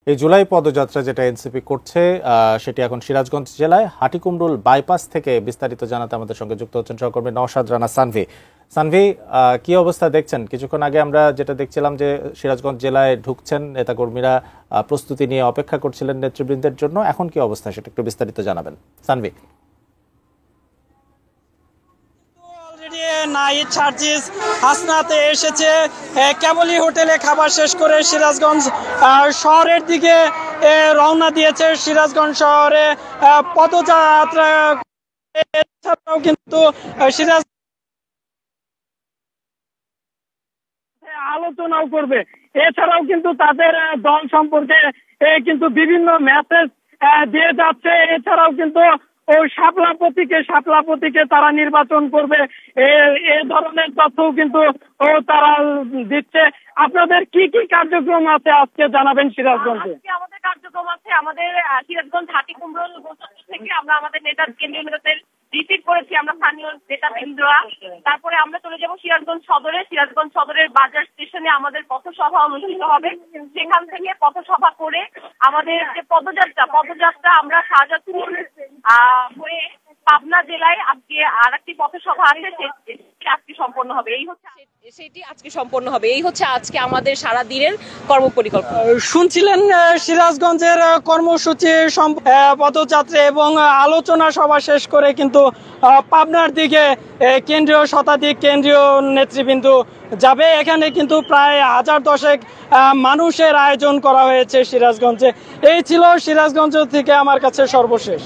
এই জুলাই পদযাত্রা যেটা এনসিপি করছে সেটি এখন সিরাজগঞ্জ জেলায় হাটিকুমরুল বাইপাস থেকে। বিস্তারিত জানাতে আমাদের সঙ্গে যুক্ত হচ্ছেন সহকর্মী নওশাদ রানা সানভি। সানভি, কি অবস্থা দেখছেন? কিছুক্ষণ আগে আমরা যেটা দেখছিলাম যে সিরাজগঞ্জ জেলায় ঢুকছেন নেতাকর্মীরা, প্রস্তুতি নিয়ে অপেক্ষা করছিলেন নেতৃবৃন্দের জন্য। এখন কি অবস্থা সেটা একটু বিস্তারিত জানাবেন সানভি। নাহিদ সার্জিস হাসনাতে এসেছে, কেবলই হোটেলে খাবার শেষ করে সিরাজগঞ্জ শহরের দিকে রওনা দিয়েছে। সিরাজগঞ্জ শহরে পদযাত্রা এছাড়াও কিন্তু সিরাজ আলোচনাও করবে। এছাড়াও কিন্তু তাদের দল সম্পর্কে কিন্তু বিভিন্ন মেসেজ দিয়ে যাচ্ছে। এছাড়াও কিন্তু ও শাপলা প্রতীকে তারা নির্বাচন করবে, এ ধরনের তথ্যও কিন্তু তারা দিচ্ছে। আপনাদের কি কি কার্যক্রম আছে আজকে জানাবেন সিরাজগঞ্জে? আমাদের কার্যক্রম আছে, আমাদের সিরাজগঞ্জ হাটিকুমরুল থেকে আমরা আমাদের কেন্দ্রীয় নেতাদের রিসিভ করেছি, আমরা স্থানীয় নেতাবৃন্দরা। তারপরে আমরা চলে যাব সিরাজগঞ্জ সদরের বাজার স্টেশনে আমাদের পথসভা অনুষ্ঠিত হবে। সেখান থেকে পথসভা করে আমাদের যে পদযাত্রা আমরা শাহজাদপুর হয়ে পাবনা জেলায় আজকে আর একটি পথসভা আছে, সেটি আজকে সম্পন্ন হবে। এই হচ্ছে আজকে আমাদের সারা দিনের কর্মপরিকল্পনা। শুনছিলেন সিরাজগঞ্জের কর্মসূচি পদযাত্রা এবং আলোচনা সভা শেষ করে কিন্তু পাবনার দিকে কেন্দ্রীয় শতাধিক কেন্দ্রীয় নেতৃবৃন্দ যাবে। এখানে কিন্তু প্রায় 1000 মানুষের আয়োজন করা হয়েছে সিরাজগঞ্জে। এই ছিল সিরাজগঞ্জ থেকে আমার কাছে সর্বশেষ।